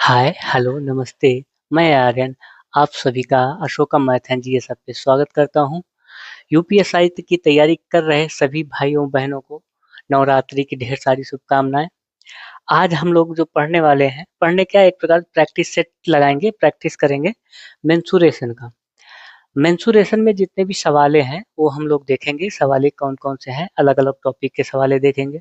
हाय, hello, नमस्ते। मैं आर्यन, आप सभी का अशोका मैथन जीएस पे स्वागत करता हूँ। यूपीएससी की तैयारी कर रहे सभी भाइयों बहनों को नवरात्रि की ढेर सारी शुभकामनाएं। आज हम लोग जो पढ़ने वाले हैं, पढ़ने क्या एक प्रकार प्रैक्टिस सेट लगाएंगे, प्रैक्टिस करेंगे मेंसुरेशन का। मेंसुरेशन में जितने भी सवाले हैं वो हम लोग देखेंगे। सवाले कौन कौन से हैं, अलग अलग टॉपिक के सवाले देखेंगे।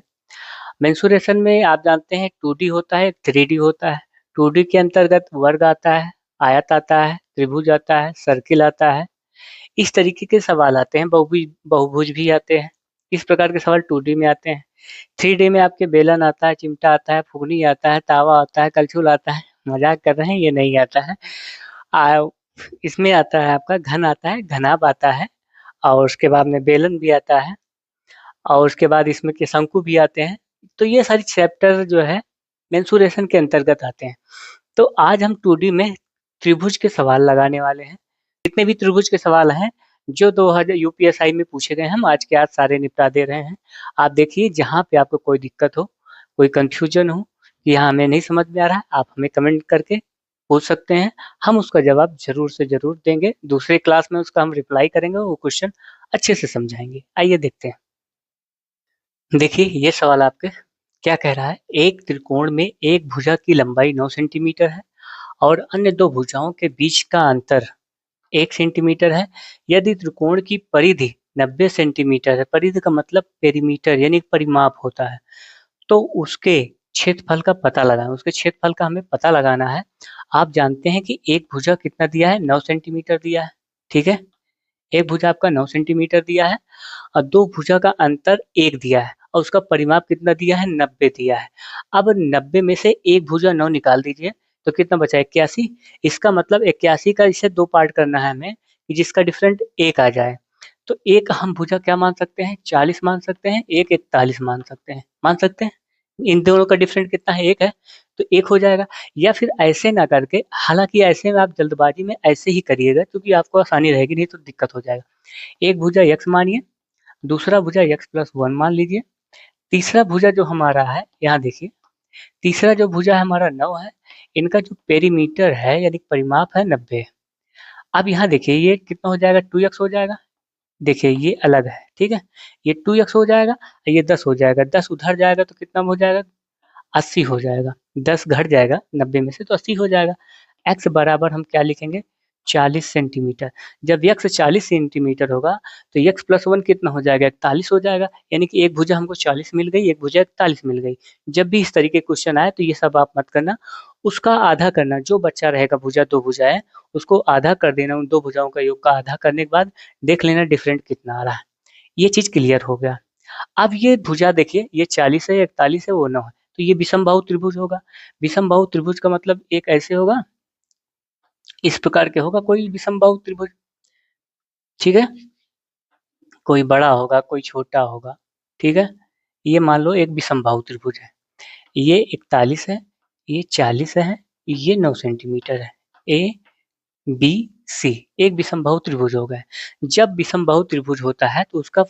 मेंसुरेशन में आप जानते हैं 2D होता है, 3D होता है। 2D के अंतर्गत वर्ग आता है, आयत आता है, त्रिभुज आता है, सर्किल आता है। इस तरीके के सवाल आते हैं। बहुभुज बहुभुज भी आते हैं। इस प्रकार के सवाल 2D में आते हैं। 3D में आपके बेलन आता है, चिमटा आता है, फुगनी आता है, तावा आता है, कलछुल आता है। मजाक कर रहे हैं, ये नहीं आता है। आ, इसमें आता है आपका घन आता है, घनाभ आता है, और उसके बाद में बेलन भी आता है, और उसके बाद इसमें के शंकु भी आते हैं। तो ये सारी चैप्टर जो है मेंसुरेशन के अंतर्गत आते हैं। तो आज हम 2D में त्रिभुज के सवाल लगाने वाले हैं। जितने भी त्रिभुज के सवाल हैं जो 2000 यूपीएसआई में पूछे गए, हम आज के आज सारे निपटा दे रहे हैं। आप देखिए, जहाँ पे आपको कोई दिक्कत हो, कोई कंफ्यूजन हो कि यहाँ हमें नहीं समझ में आ रहा है, आप हमें कमेंट करके पूछ सकते हैं। हम उसका जवाब जरूर से जरूर देंगे। दूसरे क्लास में उसका हम रिप्लाई करेंगे, वो क्वेश्चन अच्छे से समझाएंगे। आइए देखते हैं। देखिए, ये सवाल आपके क्या कह रहा है। एक त्रिकोण में एक भुजा की लंबाई 9 सेंटीमीटर है और अन्य दो भुजाओं के बीच का अंतर 1 सेंटीमीटर है। यदि त्रिकोण की परिधि 90 सेंटीमीटर है, परिधि का मतलब पेरीमीटर यानी परिमाप होता है, तो उसके क्षेत्रफल का पता लगाना। उसके क्षेत्रफल का हमें पता लगाना है। आप जानते हैं कि एक भुजा कितना दिया है, 9 सेंटीमीटर दिया है। ठीक है, एक भुजा आपका 9 सेंटीमीटर दिया है और दो भुजा का अंतर 1 दिया है, और उसका परिमाप कितना दिया है, 90 दिया है। अब 90 में से एक भुजा 9 निकाल दीजिए, तो कितना बचा, 81। इसका मतलब 81 का इसे दो पार्ट करना है हमें, कि जिसका डिफरेंट 1 आ जाए। तो एक हम भुजा क्या मान सकते हैं, 40 मान सकते हैं, एक 41 मान सकते हैं। मान सकते हैं, इन दोनों का डिफरेंट कितना है, 1 है, तो 1 हो जाएगा। या फिर ऐसे ना करके, हालांकि ऐसे में आप जल्दबाजी में ऐसे ही करिएगा क्योंकि आपको आसानी रहेगी, नहीं तो दिक्कत हो जाएगा। एक भुजा x मानिए, दूसरा भुजा x+1 मान लीजिए, तीसरा भुजा जो हमारा है, यहाँ देखिए, तीसरा जो भुजा हमारा 9 है, इनका जो पेरीमीटर है यानी परिमाप है 90। अब यहाँ देखिए, ये कितना हो जाएगा, 2x हो जाएगा। देखिए ये अलग है, ठीक है, ये 2x हो जाएगा, ये 10 हो जाएगा। 10 उधर जाएगा तो कितना हो जाएगा, 80 हो जाएगा। 10 घट जाएगा 90 में से तो 80 हो जाएगा। x बराबर हम क्या लिखेंगे, 40 सेंटीमीटर। जब x 40 सेंटीमीटर होगा तो x+1 कितना हो जाएगा, 41 हो जाएगा। यानी कि एक भुजा हमको 40 मिल गई, एक भुजा 41 मिल गई। जब भी इस तरीके क्वेश्चन आए तो ये सब आप मत करना, उसका आधा करना। जो बच्चा रहेगा भुजा, दो भुजाएं, उसको आधा कर देना। उन दो भुजाओं का योग का आधा करने के बाद देख लेना डिफरेंट कितना आ रहा है। ये चीज क्लियर हो गया। अब ये भुजा देखिए, ये 40 है, 41 है, वो 9 है, तो ये विषमबाहु त्रिभुज होगा। विषमबाहु त्रिभुज का मतलब एक ऐसे होगा, इस प्रकार के होगा कोई विषमबाहु त्रिभुज। ठीक है, कोई बड़ा होगा, कोई छोटा होगा। ठीक है, ये मान लो एक विषमबाहु त्रिभुज है। ये 41 है, ये 40 है, ये 9 सेंटीमीटर है। ए बी सी एक विषमबाहु त्रिभुज हो गए। जब विषमबाहु त्रिभुज होता है तो उसका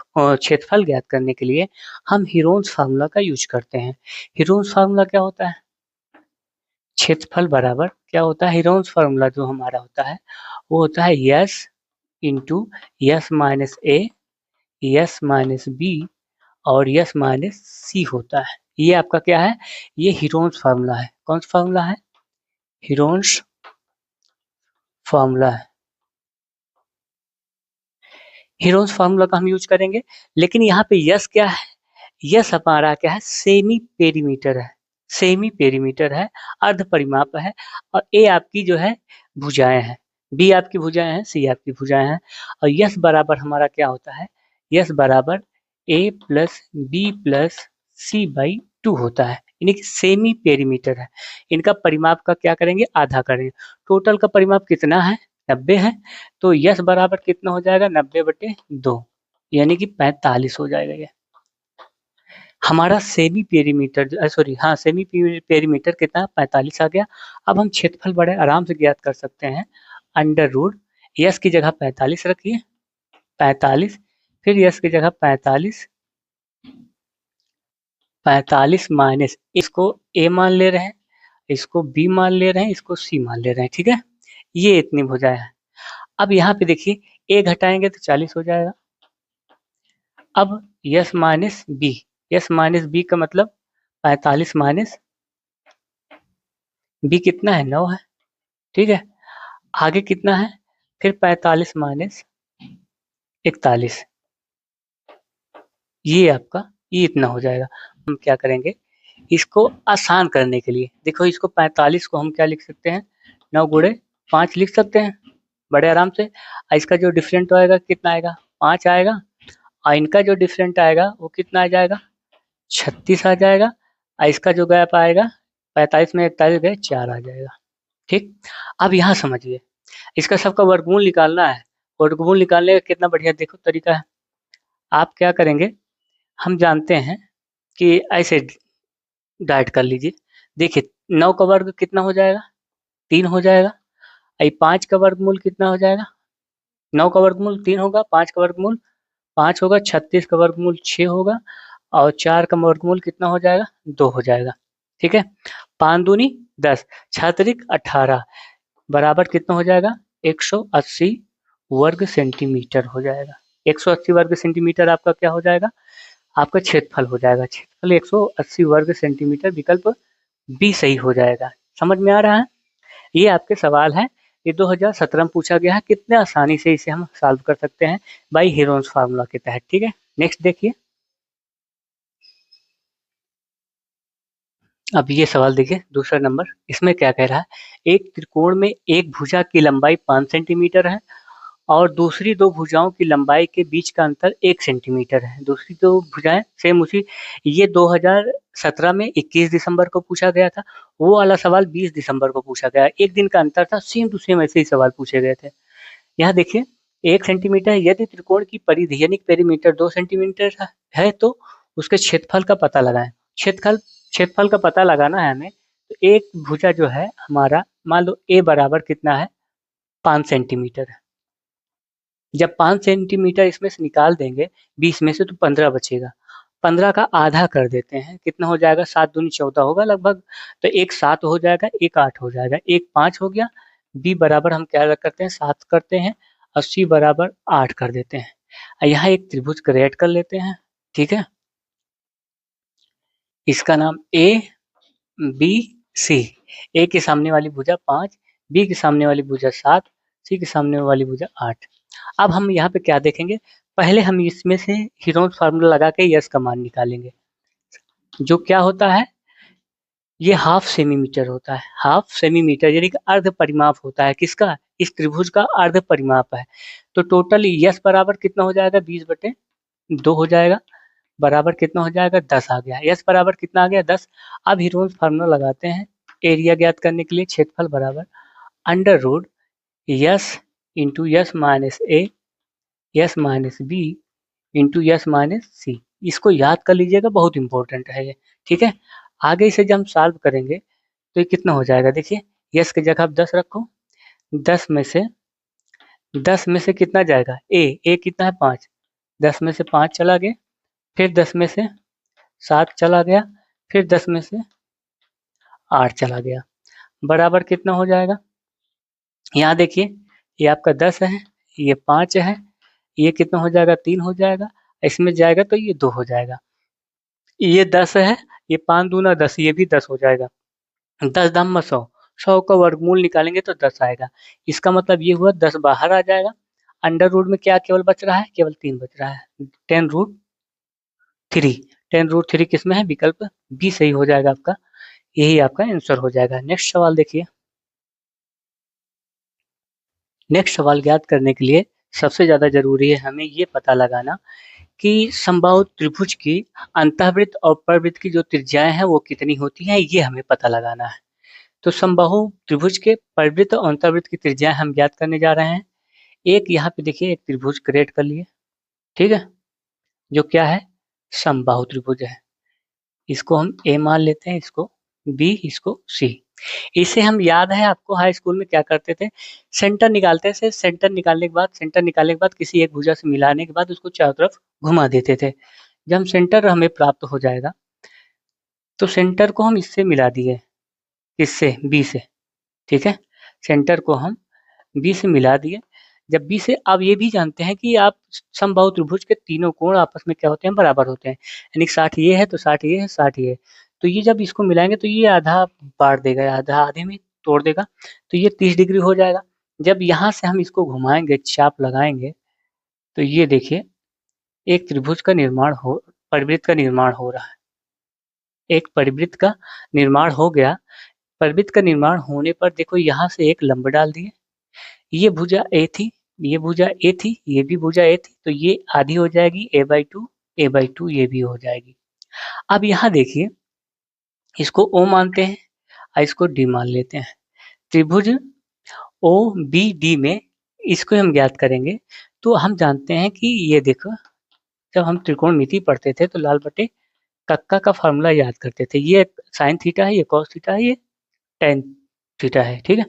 क्षेत्रफल ज्ञात करने के लिए हम हीरोन्स फार्मूला का यूज करते हैं। हीरोन्स फार्मूला क्या होता है, क्षेत्रफल बराबर क्या होता है, हीरोन्स फार्मूला जो हमारा होता है वो होता है yes into S minus A, S minus B, और यस माइनस सी होता है। ये आपका क्या है, ये हीरोन्स फार्मूला है। कौन सा फार्मूला है, हीरोन्स फार्मूला है। हीरोन्स फार्मूला का हम यूज करेंगे। लेकिन यहाँ पे यस क्या है, यस हमारा क्या है, सेमी पेरीमीटर है। सेमी पेरीमीटर है, अर्ध परिमाप है। और ए आपकी जो है भुजाएं हैं, बी आपकी भुजाएं हैं, सी आपकी भुजाएं हैं। और यस बराबर हमारा क्या होता है, यस बराबर A plus B plus C by 2 होता है। यानी कि सेमी पेरीमीटर है। इनका परिमाप का क्या करेंगे, आधा करेंगे। टोटल का परिमाप कितना है, 90 है। तो यस बराबर कितना हो जाएगा, 90/2, यानी कि 45 हो जाएगा। ये हमारा सेमी पेरीमीटर, सॉरी हाँ, सेमी पेरीमीटर कितना, 45 आ गया। अब हम क्षेत्रफल बड़े आराम से ज्ञात कर सकते हैं। अंडर रूट यस की जगह 45 रखिए, 45, फिर यस की जगह 45, 45 माइनस इसको ए मान ले रहे हैं, इसको बी मान ले रहे हैं, इसको सी मान ले रहे हैं, ठीक है। ये इतनी भुजाएं हैं। अब यहाँ पे देखिए ए घटाएंगे तो 40 हो जाएगा। अब S minus B, S minus B का मतलब 45 माइनस बी कितना है, 9 है, ठीक है। आगे कितना है, फिर 45 माइनस 41, ये आपका ये इतना हो जाएगा। हम क्या करेंगे, इसको आसान करने के लिए देखो, इसको 45 को हम क्या लिख सकते हैं, 9 गुणे 5 लिख सकते हैं बड़े आराम से। और इसका जो डिफरेंट आएगा कितना आएगा, 5 आएगा। और इनका जो डिफरेंट आएगा वो कितना आ जाएगा, 36 आ जाएगा। और इसका जो गैप आएगा 45 में 41 गए 4 आ जाएगा, ठीक। अब यहाँ समझिए, इसका सबका वर्गमूल निकालना है। वर्गमूल निकालने का कितना बढ़िया देखो तरीका है। आप क्या करेंगे, हम जानते हैं कि ऐसे डाइट कर लीजिए। देखिए 9 का वर्ग कितना हो जाएगा, 3 हो जाएगा। ये 5 का वर्गमूल कितना हो जाएगा, 9 का वर्गमूल 3 होगा, 5 का वर्गमूल 5 होगा, 36 का वर्गमूल 6 होगा, और 4 का वर्गमूल कितना हो जाएगा, 2 हो जाएगा, ठीक है। 5 दूनी 10, 6 त्रिक 18 बराबर कितना हो जाएगा, 180 वर्ग सेंटीमीटर हो जाएगा। 180 वर्ग सेंटीमीटर आपका क्या हो जाएगा, आपका क्षेत्रफल हो जाएगा। क्षेत्रफल 180 वर्ग सेंटीमीटर, विकल्प बी सही हो जाएगा। समझ में आ रहा है, ये आपके सवाल है। ये 2017 में पूछा गया है, कितने आसानी से इसे हम सॉल्व कर सकते हैं बाई हेरोन्स फार्मूला के तहत, ठीक है। नेक्स्ट देखिए, अब ये सवाल देखिए दूसरा नंबर, इसमें क्या कह रहा है, एक त्रिकोण में एक भुजा की लंबाई 5 सेंटीमीटर है और दूसरी दो भुजाओं की लंबाई के बीच का अंतर 1 सेंटीमीटर है। दूसरी दो भुजाएं सेम उसी, ये 2017 में 21 दिसंबर को पूछा गया था। वो वाला सवाल 20 दिसंबर को पूछा गया, एक दिन का अंतर था। सेम टू सेम ऐसे ही सवाल पूछे गए थे। यहाँ देखिए 1 सेंटीमीटर, यदि त्रिकोण की परिधि यानी पेरीमीटर 2 सेंटीमीटर है तो उसके क्षेत्रफल का पता लगाएं। क्षेत्रफल क्षेत्रफल का पता लगाना है हमें, तो एक भुजा जो है हमारा, मान लो ए बराबर कितना है, 5 सेंटीमीटर है। जब 5 सेंटीमीटर इसमें से निकाल देंगे 20 में से, तो 15 बचेगा। 15 का आधा कर देते हैं, कितना हो जाएगा, 7 दूनी 14 होगा लगभग। तो एक 7 हो जाएगा, एक 8 हो जाएगा, एक 5 हो गया। बी बराबर हम क्या करते हैं, 7 करते हैं, और सी बराबर 8 कर देते हैं। यहाँ एक त्रिभुज क्रिएट कर लेते हैं, ठीक है। इसका नाम ए बी सी। ए के सामने वाली भुजा 5, बी के सामने वाली भुजा 7, सी के सामने वाली भुजा 8। अब हम यहाँ पे क्या देखेंगे, पहले हम इसमें से हीरोन्स फार्मूला लगा के यस का मान निकालेंगे। जो क्या होता है, ये हाफ सेमीमीटर होता है। हाफ सेमीमीटर यानी कि अर्ध परिमाप होता है, किसका, इस त्रिभुज का अर्ध परिमाप है। तो टोटल यस बराबर कितना हो जाएगा, 20/2 हो जाएगा, बराबर कितना हो जाएगा, 10 आ गया। यस बराबर कितना आ गया, 10। अब हीरोन्स फार्मूला लगाते हैं एरिया ज्ञात करने के लिए। क्षेत्रफल बराबर under root S into S minus A, S minus B into S minus C. इसको याद कर लीजिएगा, बहुत इंपॉर्टेंट है ये, ठीक है। आगे इसे जब हम सॉल्व करेंगे तो ये कितना हो जाएगा, देखिए यस की जगह आप 10 रखो। 10 में से 10 में से कितना जाएगा, ए कितना है 5, 10 में से 5 चला गया, फिर 10 में से 7 चला गया, फिर 10 में से 8 चला गया, बराबर कितना हो जाएगा। यहाँ देखिए ये आपका 10 है, ये 5 है, ये कितना हो जाएगा, 3 हो जाएगा, इसमें जाएगा तो ये 2 हो जाएगा। ये 10 है, ये 5 दूना 10, ये भी 10 हो जाएगा। 10 दम 100, 100 का वर्गमूल निकालेंगे तो 10 आएगा। इसका मतलब ये हुआ 10 बाहर आ जाएगा। अंडर रूट में क्या केवल बच रहा है, केवल 3 बच रहा है, 10√3। 10√3 किस में है, विकल्प बी सही हो जाएगा आपका, यही आपका आंसर हो जाएगा। नेक्स्ट सवाल देखिए, नेक्स्ट सवाल ज्ञात करने के लिए सबसे ज्यादा जरूरी है हमें ये पता लगाना कि समबाहु त्रिभुज की अंतःवृत्त और परवृत्त की जो त्रिज्याएं हैं वो कितनी होती हैं, ये हमें पता लगाना है। तो समबाहु त्रिभुज के परिवृत्त और अंतःवृत्त की त्रिज्याएं हम ज्ञात करने जा रहे हैं। एक यहाँ पे देखिए एक त्रिभुज क्रिएट कर लिए, ठीक है, जो क्या है, समबाहु त्रिभुज है। इसको हम ए मान लेते हैं, इसको बी, इसको सी। इसे हम, याद है आपको हाई स्कूल में क्या करते थे, सेंटर निकालते थे। सेंटर निकालने के बाद किसी एक भुजा से मिलाने के बाद उसको चारों तरफ घुमा देते थे। जब हम सेंटर हमें प्राप्त हो जाएगा तो सेंटर को हम इससे मिला दिए, किससे? बी से, ठीक है। सेंटर को हम बी से मिला दिए। जब बी से, अब ये भी जानते हैं कि आप समबाहु त्रिभुज के तीनों कोण आपस में क्या होते हैं? बराबर होते हैं। यानी 60 ये है तो 60 ये है, 60 ये है। तो ये जब इसको मिलाएंगे तो ये आधा बांट देगा, आधा आधे में तोड़ देगा, तो ये 30 डिग्री हो जाएगा। जब यहाँ से हम इसको घुमाएंगे, चाप लगाएंगे, तो ये देखिए एक त्रिभुज का निर्माण हो, परिवृत्त का निर्माण हो रहा है। एक परिवृत्त का निर्माण हो गया। परिवृत्त का निर्माण होने पर देखो यहाँ से एक लंब डाल दिए। ये भुजा ए थी, ये भुजा ए थी, ये भी भुजा ए थी, तो ये आधी हो जाएगी a/2, a/2 ये भी हो जाएगी। अब यहाँ देखिए, इसको O मानते हैं और इसको D मान लेते हैं। त्रिभुज OBD में इसको हम ज्ञात करेंगे, तो हम जानते हैं कि ये देखो, जब हम त्रिकोणमिति पढ़ते थे तो लाल बटे कक्का का फॉर्मूला याद करते थे। ये साइन थीटा है, ये कॉस थीटा है, ये टेन थीटा है, ठीक है।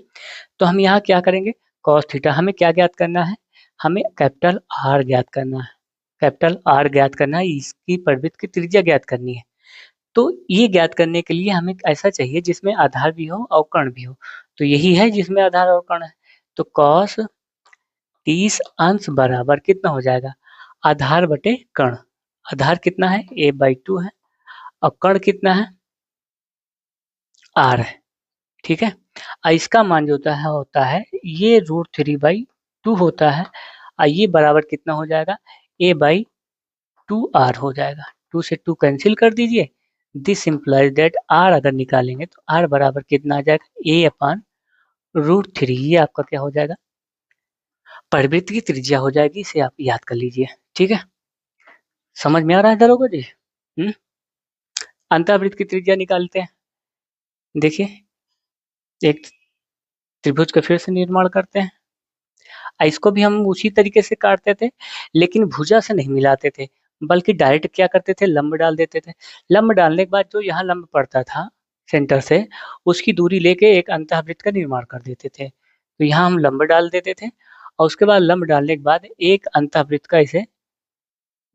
तो हम यहाँ क्या करेंगे? कॉस थीटा, हमें क्या ज्ञात करना है? हमें कैपिटल आर ज्ञात करना है। कैपिटल आर ज्ञात करना है, इसकी परिवृत्त की त्रिज्या ज्ञात करनी है। तो ये ज्ञात करने के लिए हमें ऐसा चाहिए जिसमें आधार भी हो और कर्ण भी हो। तो यही है जिसमें आधार और कर्ण है। तो कॉस 30 अंश बराबर कितना हो जाएगा? आधार बटे कर्ण। आधार कितना है? a/2 है, और कर्ण कितना है? r है, ठीक है। इसका मान जो होता है ये √3/2 होता है, और ये बराबर कितना हो जाएगा? a/2r हो जाएगा। 2 से 2 कैंसिल कर दीजिए। दिस इम्प्लाइज दैट r अगर निकालेंगे तो r बराबर कितना आ जाएगा? a/√3। ये आपका क्या हो जाएगा? परिवृत्त की त्रिज्या हो जाएगी। इसे आप याद कर लीजिए, ठीक है। समझ में आ रहा है दरोगा जी? अंतःवृत्त की त्रिज्या निकालते हैं। देखिए, एक त्रिभुज का फिर से निर्माण करते हैं। इसको भी हम उसी तरीके से काटते थे, लेकिन भुजा से नहीं मिलाते थे, बल्कि डायरेक्ट क्या करते थे? लंब डाल देते थे। लंब डालने के बाद जो यहाँ लंब पड़ता था सेंटर से, उसकी दूरी लेके एक अंतःवृत्त का निर्माण कर देते थे। तो यहाँ हम लंब डाल देते थे, और उसके बाद लंब डालने के बाद एक अंतःवृत्त का इसे,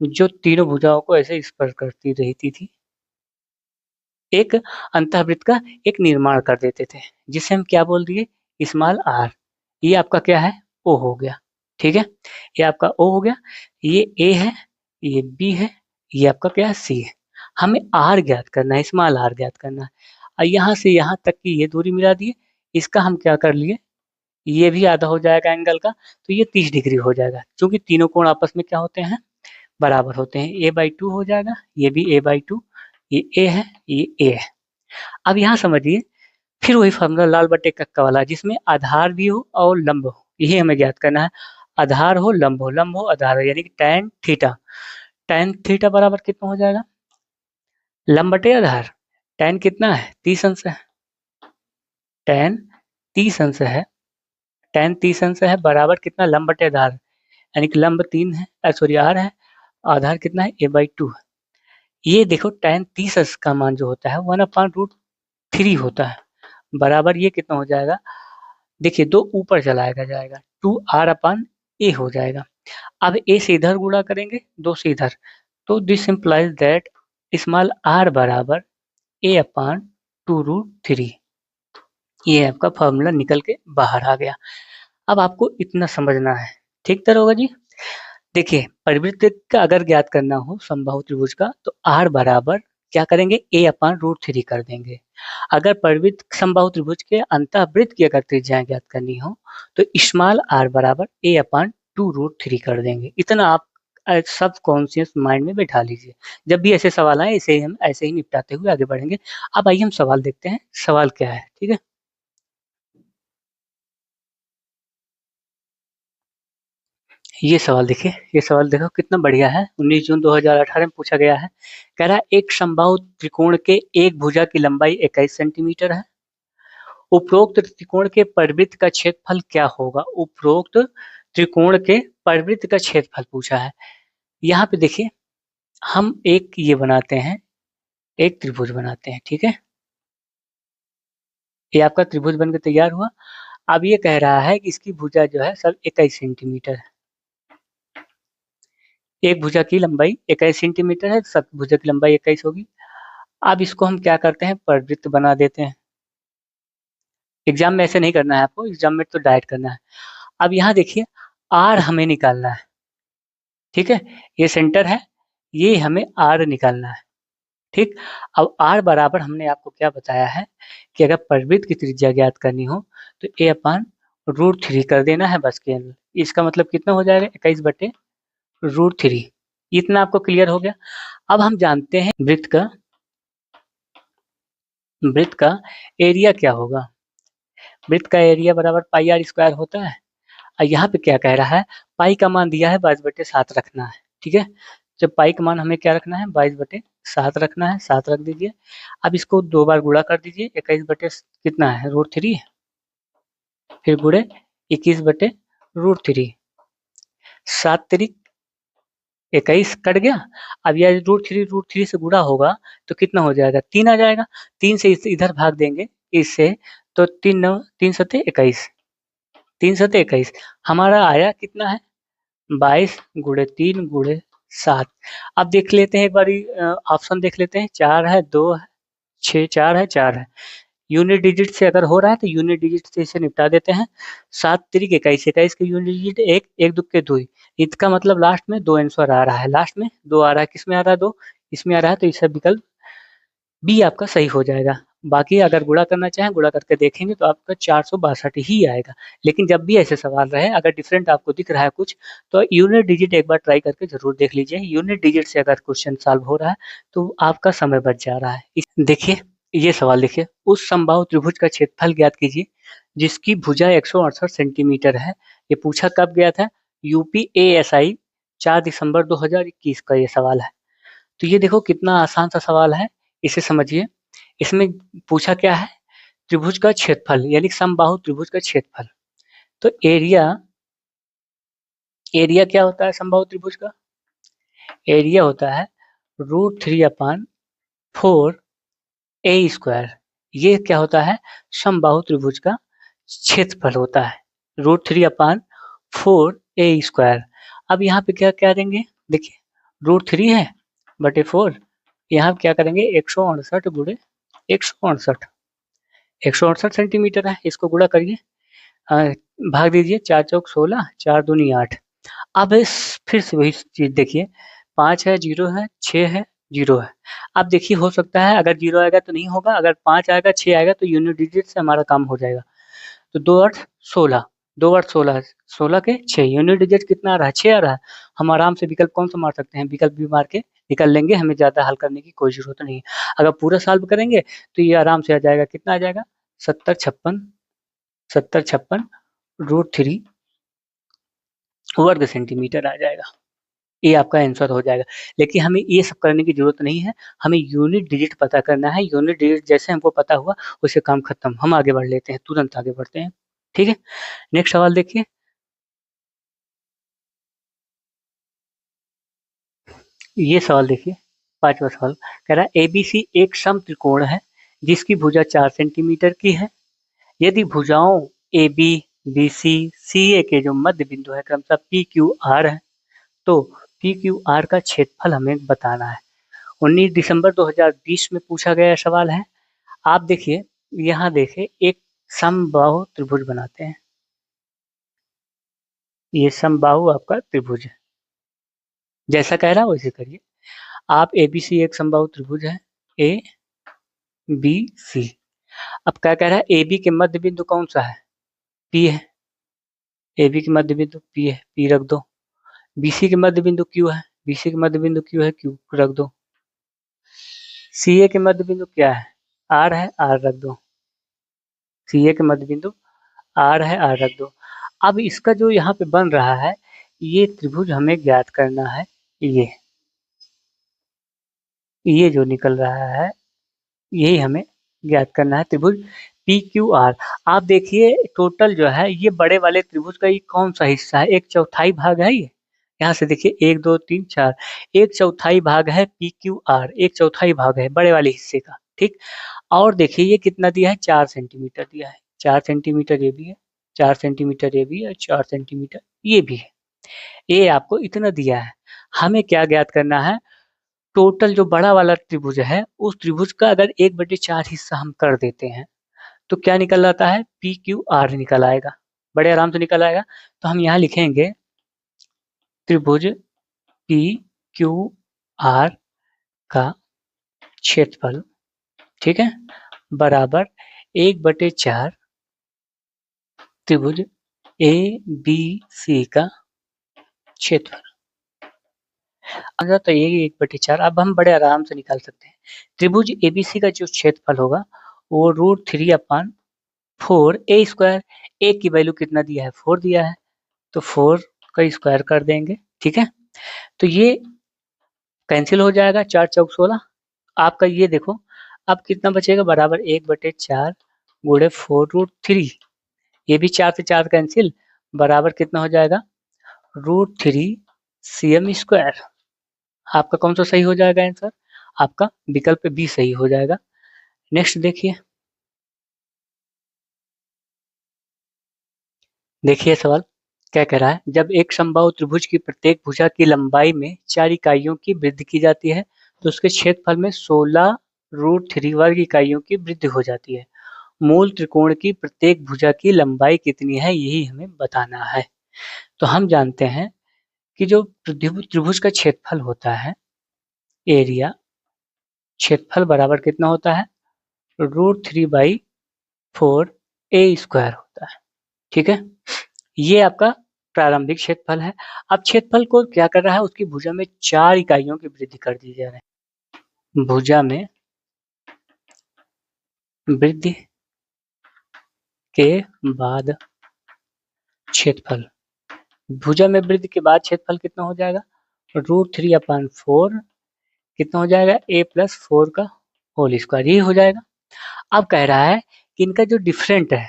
जो तीनों भुजाओं को ऐसे स्पर्श करती रहती थी, एक अंतःवृत्त का एक निर्माण कर देते थे, जिसे हम क्या बोल दिए? Small R. ये आपका क्या है? ओ हो गया, ठीक है। ये आपका ओ हो गया, ये ए है, ये बी है, ये आपका क्या है? सी है। हमें आर ज्ञात करना है, स्मॉल आर ज्ञात करना है। और यहाँ से यहाँ तक की ये दूरी मिला दिए। इसका हम क्या कर लिए? ये भी आधा हो जाएगा एंगल का, तो ये 30 डिग्री हो जाएगा, क्योंकि तीनों कोण आपस में क्या होते हैं? बराबर होते हैं। a/2 हो जाएगा, ये भी a/2, ये ए है, ये ए है। अब यहाँ समझिए, फिर वही फॉर्मूला लाल बटे कक्का वाला, जिसमें आधार भी हो और लंब हो, यही हमें ज्ञात करना है। आधार हो, लंब हो, लंब हो, आधार हो, यानी कि tan थीटा। tan थीटा बराबर कितना हो जाएगा? लंब बटे आधार। tan कितना है? 30 अंश है। tan 30 अंश है। tan 30 अंश है बराबर कितना? लंब बटे आधार, यानी कि लंब 3 है, सॉरी आर है, आधार कितना है? a/2 है। ये देखो tan 30 अंश का मान जो होता है 1/√3 होता है, बराबर ये कितना हो जाएगा? देखिए, 2 ऊपर चलाया जाएगा, 2r/a हो जाएगा। अब a से इधर गुणा करेंगे, 2 से इधर, तो this implies that small r बराबर a/2√3। ये आपका फॉर्मूला निकल के बाहर आ गया। अब आपको इतना समझना है, ठीक तरह होगा जी। देखिए, परिवृत्त का अगर ज्ञात करना हो समबाहु त्रिभुज का, तो r बराबर क्या करेंगे? a/√3 कर देंगे। अगर परिवृत्त समबाहु त्रिभुज के अंतःवृत्त की अगर त्रिज्या ज्ञात करनी हो, तो स्मॉल r बराबर a/2√3 कर देंगे। इतना आप सब कॉन्शियस माइंड में बैठा लीजिए। जब भी ऐसे सवाल आए, इसे हम ऐसे ही निपटाते हुए आगे बढ़ेंगे। अब आइए हम सवाल देखते हैं, सवाल क्या है, ठीक है। ये सवाल देखिए, ये सवाल देखो कितना बढ़िया है, 19 जून 2018 में पूछा गया है। कह रहा है एक समबाहु त्रिकोण के एक भुजा की लंबाई 21 सेंटीमीटर है। उपरोक्त त्रिकोण के परिवृत्त का क्षेत्रफल क्या होगा? उपरोक्त त्रिकोण के परिवृत्त का क्षेत्रफल पूछा है। यहाँ पे देखिए, हम एक ये बनाते हैं, एक त्रिभुज बनाते हैं, ठीक है। ये आपका त्रिभुज बनकर तैयार हुआ। अब ये कह रहा है कि इसकी भुजा जो है सब 21 सेंटीमीटर है। एक भुजा की लंबाई 21 सेंटीमीटर है, सब भुजा की लंबाई 21 होगी। अब इसको हम क्या करते हैं? परिवृत्त बना देते हैं। एग्जाम में ऐसे नहीं करना है आपको, एग्जाम में तो डायरेक्ट करना है। अब यहाँ देखिए आर हमें निकालना है, ठीक है, ये सेंटर है, ये हमें आर निकालना है, ठीक। अब आर बराबर हमने आपको क्या बताया है कि अगर परिवृत्त की त्रिज्या ज्ञात करनी हो तो ए अपान √3 कर देना है बस केवल। इसका मतलब कितना हो जाएगा, 21/√3। इतना आपको क्लियर हो गया। अब हम जानते हैं वृत्त का एरिया क्या होगा। वृत्त का एरिया बराबर पाई आर स्क्वायर होता है। और यहाँ पे क्या कह रहा है, पाई का मान दिया है 22/7 रखना है, ठीक है। जब पाई का मान हमें क्या रखना है, 22/7 रखना है, 7 रख दीजिए। अब इसको 2 बार गुणा कर दीजिए, 21 बटे कितना है √3, फिर गुणे 21/√3, 7 तिरिक 21 कट गया। अब यह √3 से गुणा होगा तो कितना हो जाएगा, 3 आ जाएगा। 3 से इधर भाग देंगे इससे, तो 3 सते 21, 3 सते 21 हमारा आया कितना है, 22 गुणे 3 गुणे 7। अब देख लेते हैं एक बारी ऑप्शन देख लेते हैं, 4 है, 2 है, 6, 4 है, 4 है। यूनिट डिजिट से अगर हो रहा है तो यूनिट डिजिट से इसे निपटा देते हैं। 7 तिरिक 21, 21 के यूनिट डिजिट एक, एक दुक्के दुई। इसका मतलब लास्ट में 2 आंसर आ रहा है, लास्ट में 2 आ रहा है, किस में आ रहा है, 2 इसमें आ रहा है, तो इसका विकल्प बी आपका सही हो जाएगा। बाकी अगर गुणा करना चाहें गुणा करके देखेंगे तो आपका 462 ही आएगा। लेकिन जब भी ऐसे सवाल रहे, अगर डिफरेंट आपको दिख रहा है कुछ, तो यूनिट डिजिट एक बार ट्राई करके जरूर देख लीजिए। यूनिट डिजिट से अगर क्वेश्चन सॉल्व हो रहा है तो आपका समय बच जा रहा है। देखिए ये सवाल देखिए, उस समबाहु त्रिभुज का क्षेत्रफल ज्ञात कीजिए जिसकी भुजा 168 सेंटीमीटर है। ये पूछा कब गया था, यूपीएएसआई 4 दिसंबर 2021 का ये सवाल है। तो ये देखो कितना आसान सा सवाल है, इसे समझिए। इसमें पूछा क्या है, त्रिभुज का क्षेत्रफल यानी समबाहु त्रिभुज का क्षेत्रफल। तो एरिया, एरिया क्या होता है समबाहु त्रिभुज का, एरिया होता है √3/4 a²। ये क्या होता है, समबाहु त्रिभुज का क्षेत्रफल होता है, √3/4 a²। अब यहाँ पे क्या क्या देंगे, देखिए √3 है बटे 4, यहाँ क्या करेंगे 168 गुणे 168, 168 सेंटीमीटर है, इसको गुणा करिए, भाग दीजिए, 4 चौक 16, 4 दूनी 8। अब फिर से वही चीज देखिए, 5 है, 0 है, 6 है, 0 है। अब देखिए हो सकता है अगर 0 आएगा तो नहीं होगा, अगर 5 आएगा 6 आएगा तो यूनिट डिजिट से हमारा काम हो जाएगा। तो 2 8 16, 2 8 16, 16 के 6, यूनिट डिजिट कितना आ रहा है, 6 आ रहा है। हम आराम से विकल्प कौन सा मार सकते हैं, विकल्प भी मार के निकल लेंगे, हमें ज़्यादा हल करने की कोई ज़रूरत नहीं है। अगर पूरा सॉल्व करेंगे तो ये आराम से आ जाएगा, कितना आ जाएगा 70 56 √3 वर्ग सेंटीमीटर आ जाएगा। ये आपका आंसर हो जाएगा। लेकिन हमें ये सब करने की जरूरत नहीं है, हमें यूनिट डिजिट पता करना है। यूनिट डिजिट जैसे हमको पता हुआ उससे काम खत्म, हम आगे बढ़ लेते हैं, तुरंत आगे बढ़ते हैं, ठीक है। नेक्स्ट सवाल देखिए, ये सवाल देखिए, 5वां सवाल कह रहा है एबीसी एक सम त्रिकोण है जिसकी भुजा 4 सेंटीमीटर की है। यदि भुजाओं ए बी, बी सी, सी ए के जो मध्य बिंदु है क्रमशः पी क्यू आर है, तो पी क्यू आर का क्षेत्रफल हमें बताना है। 19 दिसंबर 2020 में पूछा गया सवाल है। आप देखिए, यहाँ देखिए एक समबाहु त्रिभुज बनाते हैं, ये समबाहु आपका त्रिभुज है, जैसा कह रहा है वैसे करिए आप। एबीसी एक समबाहु त्रिभुज है, ए बी सी। अब क्या कह रहा है, ए बी के मध्य बिंदु कौन सा है, पी है, ए बी के मध्य बिंदु पी है, पी रख दो। बीसी के मध्य बिंदु क्यू है, बीसी के मध्य बिंदु क्यू है, क्यू रख दो। सी ए के मध्य बिंदु क्या है, आर है, आर रख दो। सी ए के मध्य बिंदु आर है, आर रख दो। अब इसका जो यहाँ पे बन रहा है, ये त्रिभुज हमें ज्ञात करना है। ये जो निकल रहा है यही हमें ज्ञात करना है, त्रिभुज पी क्यू आर। आप देखिए टोटल जो है ये बड़े वाले त्रिभुज का ये कौन सा हिस्सा है, 1/4 भाग है ये। यहाँ से देखिए 1 2 3 4, 1/4 भाग है पी क्यू आर, 1/4 भाग है बड़े वाले हिस्से का, ठीक। और देखिए ये कितना दिया है, 4 सेंटीमीटर दिया है, 4 सेंटीमीटर ये भी है, 4 सेंटीमीटर ये भी है, 4 सेंटीमीटर ये भी है। ये आपको इतना दिया है। हमें क्या ज्ञात करना है, टोटल जो बड़ा वाला त्रिभुज है उस त्रिभुज का अगर 1/4 हिस्सा हम कर देते हैं तो क्या निकल आता है, पी क्यू आर निकल आएगा, बड़े आराम से निकल आएगा। तो हम यहाँ लिखेंगे त्रिभुज पी क्यू आर का क्षेत्रफल, ठीक है, बराबर 1/4 त्रिभुज ए बी सी का क्षेत्रफल। तो ये 1/4 अब हम बड़े आराम से निकाल सकते हैं। त्रिभुज एबीसी का जो क्षेत्रफल होगा वो √3/4 ए स्क्वायर, ए की वैल्यू कितना दिया है, 4 दिया है, तो 4 का स्क्वायर कर देंगे, ठीक है। तो ये कैंसिल हो जाएगा, 4 चौक 16। आपका ये देखो अब कितना बचेगा, बराबर 1/4 गुणे 4√3, ये भी 4 से 4 कैंसिल, बराबर कितना हो जाएगा, √3 cm स्क्वायर। आपका कौन सा सही हो जाएगा आंसर, आपका विकल्प बी सही हो जाएगा। नेक्स्ट देखिए, देखिए सवाल क्या कह रहा है, जब एक समबाहु त्रिभुज की प्रत्येक भुजा की लंबाई में 4 इकाइयों की वृद्धि की जाती है तो उसके क्षेत्रफल में 16√3 वर्ग इकाइयों की वृद्धि हो जाती है। मूल त्रिकोण की प्रत्येक भुजा की लंबाई कितनी है, यही हमें बताना है। तो हम जानते हैं कि जो त्रिभुज का क्षेत्रफल होता है, एरिया, क्षेत्रफल बराबर कितना होता है, √3/4 ए स्क्वायर होता है, ठीक है। ये आपका प्रारंभिक क्षेत्रफल है। अब क्षेत्रफल को क्या कर रहा है, उसकी भुजा में 4 इकाइयों की वृद्धि कर दी जा रही है। भुजा में वृद्धि के बाद क्षेत्रफल, भुजा में वृद्धि के बाद क्षेत्रफल कितना हो जाएगा, √3/4 कितना हो जाएगा, a + 4 का होल स्क्वायर, यही हो जाएगा। अब कह रहा है कि इनका जो डिफरेंट है,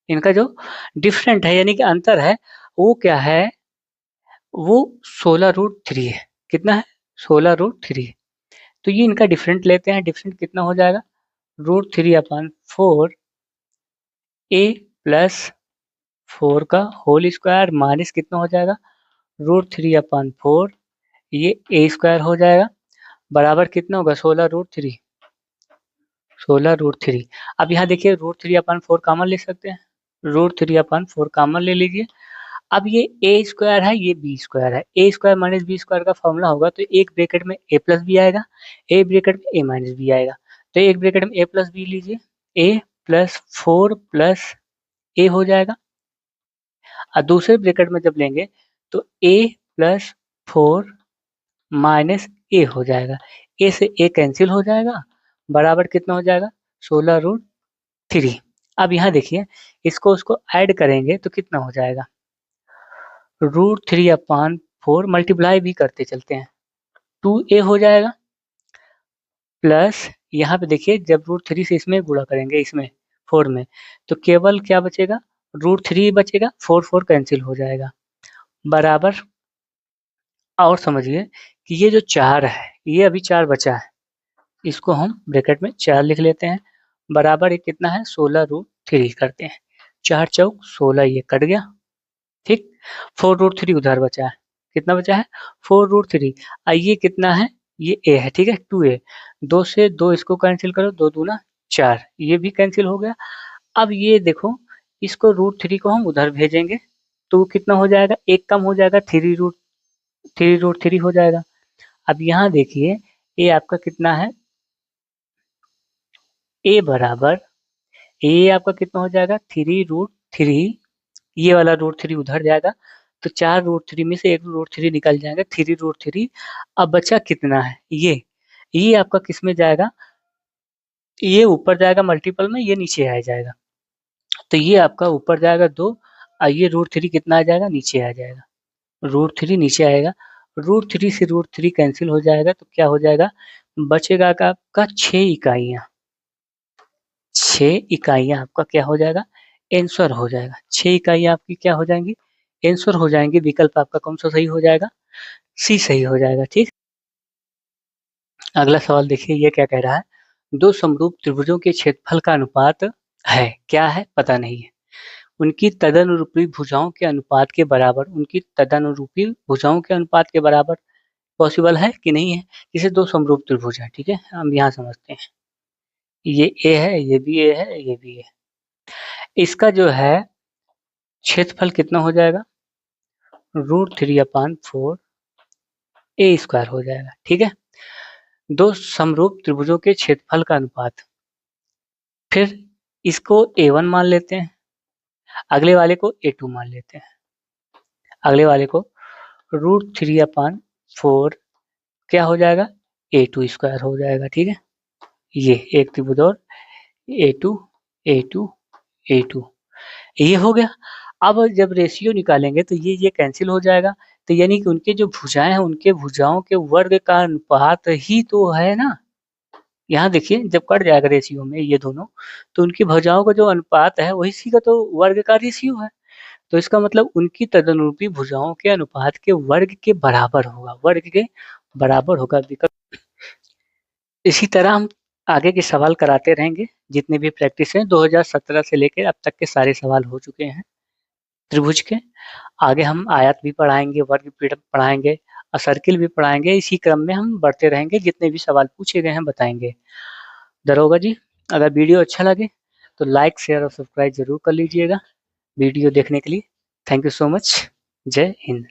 इनका जो डिफरेंट है यानी कि अंतर है, वो क्या है, वो 16√3 है। कितना है, 16√3। तो ये इनका डिफरेंट लेते हैं, डिफरेंट कितना हो जाएगा, √3/4 a + 4 का होल स्क्वायर माइनस कितना हो जाएगा, √3/4 ये a स्क्वायर हो जाएगा, बराबर कितना होगा, 16√3। 16√3। अब यहाँ देखिए √3/4 कॉमन ले सकते हैं, √3/4 कॉमन ले लीजिए। अब ये a स्क्वायर है, ये b स्क्वायर है, a square minus b square का फॉर्मूला होगा तो एक ब्रैकेट में a + b आएगा, एक ब्रैकेट में a - b आएगा। तो एक ब्रैकेट में a + b लीजिए, a + 4 + a हो जाएगा, और दूसरे ब्रैकेट में जब लेंगे तो a + 4 - a हो जाएगा, a से a कैंसिल हो जाएगा, बराबर कितना हो जाएगा, 16√3। अब यहाँ देखिए इसको उसको ऐड करेंगे तो कितना हो जाएगा, √3/4 मल्टीप्लाई भी करते चलते हैं, 2a हो जाएगा, प्लस यहाँ पे देखिए जब √3 से इसमें गुणा करेंगे, इसमें 4 में, तो केवल क्या बचेगा, √3 बचेगा, 4 कैंसिल हो जाएगा, बराबर। और समझिए कि ये जो 4 है, ये अभी 4 बचा है, इसको हम ब्रैकेट में 4 लिख लेते हैं, बराबर ये कितना है, 16√3 करते हैं, 4 चौक 16, ये कट गया, ठीक। 4√3 उधर बचा है, कितना बचा है, 4√3। ये कितना है, ये a है, ठीक है, 2a, 2 से 2 इसको कैंसिल करो, 2 दूना 4, ये भी कैंसिल हो गया। अब ये देखो इसको √3 को हम उधर भेजेंगे तो कितना हो जाएगा, एक कम हो जाएगा, 3√3 हो जाएगा। अब यहाँ देखिए ये आपका कितना है, a बराबर, ये आपका कितना हो जाएगा, 3√3, ये वाला √3 उधर जाएगा, तो 4 √3 में से एक √3 निकल जाएगा, 3√3। अब बचा कितना है, ये आपका किस में जाएगा, ये ऊपर जाएगा मल्टीपल में, ये नीचे आ जाएगा, तो ये आपका ऊपर जाएगा 2, और ये √3 कितना आ जाएगा, नीचे आ जाएगा, √3 नीचे आएगा, √3 से √3 कैंसिल हो जाएगा, तो क्या हो जाएगा, बचेगा का आपका 6 इकाइयाँ, 6 इकाइयाँ आपका क्या हो जाएगा, आंसर हो जाएगा, 6 इकाइयाँ आपकी क्या हो जाएंगी, आंसर हो जाएंगी। विकल्प आपका कौन सा सही हो जाएगा, सी सही हो जाएगा, ठीक। अगला सवाल देखिए ये क्या कह रहा है, दो समरूप त्रिभुजों के क्षेत्रफल का अनुपात है, क्या है पता नहीं है, उनकी तदनुरूपी भुजाओं के अनुपात के बराबर, उनकी तदनुरूपी भुजाओं के अनुपात के बराबर पॉसिबल है कि नहीं है। जैसे दो समरूप त्रिभुज है, ठीक है, हम यहाँ समझते हैं, ये ए है, ये भी ए है, ये भी है, इसका जो है क्षेत्रफल कितना हो जाएगा, √3/4 ए स्क्वायर हो जाएगा। ठीक है, दो समरूप त्रिभुजों के क्षेत्रफल का अनुपात। फिर इसको A1 मान लेते हैं, अगले वाले को A2 मान लेते हैं। अगले वाले को √3/4 क्या हो जाएगा, A2 स्क्वायर हो जाएगा। ठीक है, ये एक त्रिभुज और A2 A2 A2 ये हो गया। अब जब रेशियो निकालेंगे तो ये कैंसिल हो जाएगा, तो यानी कि उनके जो भुजाएं हैं उनके भुजाओं के वर्ग का अनुपात ही तो है ना। यहाँ देखिए जब कट जाएगा रेशियो में ये दोनों, तो उनकी भुजाओं का जो अनुपात है वही सी का तो वर्ग का रेशियो है। तो इसका मतलब उनकी तदनुरूपी भुजाओं के अनुपात के वर्ग के बराबर होगा, वर्ग के बराबर होगा विकल्प। इसी तरह हम आगे के सवाल कराते रहेंगे, जितने भी प्रैक्टिस हैं 2017 से लेकर अब तक के सारे सवाल हो चुके हैं त्रिभुज के। आगे हम आयत भी पढ़ाएंगे, वर्ग पढ़ाएंगे और सर्किल भी पढ़ाएंगे। इसी क्रम में हम बढ़ते रहेंगे, जितने भी सवाल पूछे गए हैं बताएंगे। दरोगा जी, अगर वीडियो अच्छा लगे तो लाइक शेयर और सब्सक्राइब जरूर कर लीजिएगा वीडियो देखने के लिए। Thank you so much. जय हिंद।